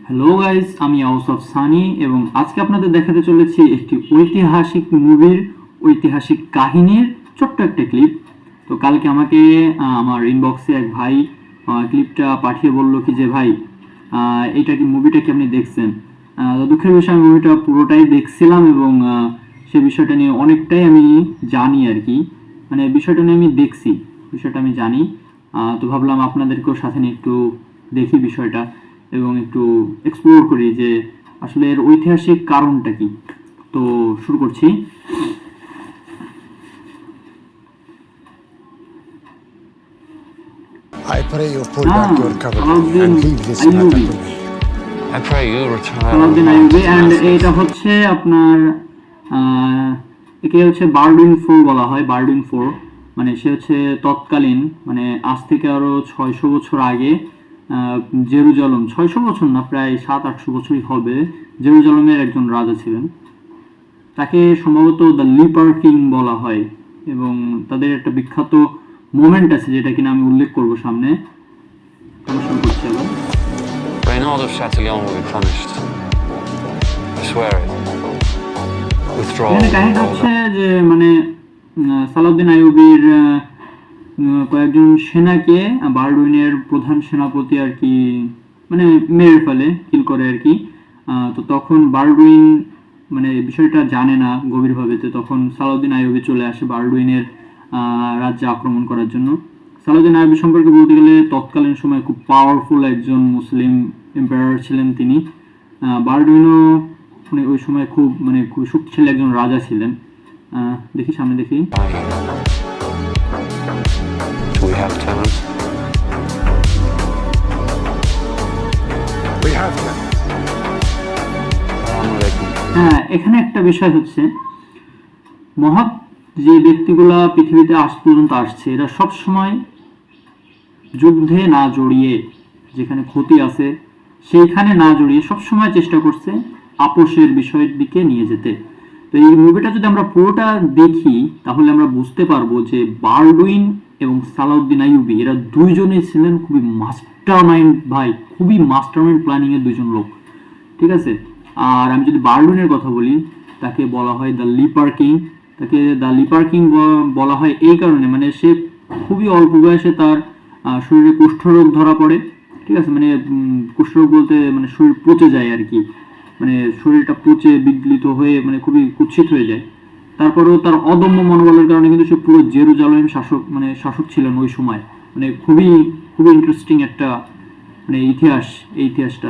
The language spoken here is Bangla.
হ্যালো গাইস, আমি আউসফ সানি এবং আজকে আপনাদের দেখাতে চলেছি একটি ঐতিহাসিক মুভির ঐতিহাসিক কাহিনীর ছোট্ট একটা ক্লিপ। তো কালকে আমাকে আমার ইনবক্সে এক ভাই ক্লিপটা পাঠিয়ে বলল কি যে ভাই এইটা কি মুভিটা কি আপনি দেখছেন? তো দুঃখের বিষয় আমি মুভিটা পুরোটাই দেখছিলাম এবং সে বিষয়টা নিয়ে অনেকটাই আমি জানি আর কি, মানে বিষয়টা নিয়ে আমি দেখছি, বিষয়টা আমি জানি। তো ভাবলাম আপনাদেরকেও সাথে নিয়ে একটু দেখি বিষয়টা এবং একটু এক্সপ্লোর করি যে আসলে এর ঐতিহাসিক কারণটা কি। তো শুরু করছি। I pray you pull back your cover and leave this matter to me. I pray you retire. Salahuddin Ayyubi and এটা হচ্ছে আপনার একে হচ্ছে বারডুইন ফোর বলা হয়। বারডুইন ফোর মানে সে হচ্ছে তৎকালীন, মানে আজ থেকে আরো 600 বছর আগে জেরুজালেম, 600 বছর না, প্রায় 700-800 বছরই হবে, জেরুজালেমের একজন রাজা ছিলেন। তাকে সম্ভবত দ্য লিপার কিং বলা হয় এবং তাদের একটা বিখ্যাত মোমেন্ট আছে যেটা কিনা আমি উল্লেখ করব সামনে। শুরু করছি আবার। Reynaud of Chatillon will be punished. I swear it. Withdraw. কাহিনীটা হচ্ছে যে মানে সালাউদ্দিন আইয়ুবীর কয়েকজন সেনাকে বারডুইনের প্রধান সেনাপতি আর কি মানে মেরে ফেলে, কিল করে আর কি। তো তখন বারডুইন মানে বিষয়টা জানে না গভীরভাবে, তো তখন সালাউদ্দিন আইয়ুবী চলে আসে বারডুইনের রাজ্যে আক্রমণ করার জন্য। সালাউদ্দিন আইয়ুবী সম্পর্কে বলতে গেলে তৎকালীন সময়ে খুব পাওয়ারফুল একজন মুসলিম এম্পায়ার ছিলেন তিনি। বারডুইনও মানে ওই সময় খুব শক্তিশালী একজন রাজা ছিলেন। দেখি সামনে দেখি। Do we have tenants? We have them. হ্যাঁ, এখানে একটা বিষয় হচ্ছে মহৎ যে ব্যক্তিগুলা পৃথিবীতে আজ পর্যন্ত আসছে এরা সব সময় যুদ্ধে না জড়িয়ে, যেখানে ক্ষতি আছে সেইখানে না জড়িয়ে সব সময় চেষ্টা করছে আপোষের বিষয়ের দিকে নিয়ে যেতে। তো এই মুভিটা যদি আমরা পুরোটা দেখি তাহলে আমরা বুঝতে পারবো যে বারডুইন এবং সালাউদ্দিন আইয়ুবী এরা দুইজনই ছিলেন খুবই মাস্টারমাইন্ড ভাই, খুবই মাস্টারমাইন্ড প্ল্যানিং এর দুইজন লোক, ঠিক আছে। আর আমি যদি বারডুইনের কথা বলি, তাকে বলা হয় দ্য লিপার কিং। তাকে দ্য লিপার কিং বলা হয় এই কারণে, মানে সে খুবই অল্প বয়সে তার শরীরে কুষ্ঠরোগ ধরা পড়ে, ঠিক আছে। মানে কুষ্ঠরোগ বলতে মানে শরীর পচে যায় আর কি, মানে শরীরটা পচে বিগলিত হয়ে মানে খুবই কুৎসিত হয়ে যায়। তারপরেও তার অদম্য মনোবলের কারণে কিন্তু সে পুরো জেরুজালেম শাসক ছিলেন ওই সময়। মানে খুবই খুবই ইন্টারেস্টিং একটা মানে ইতিহাস, এই ইতিহাসটা।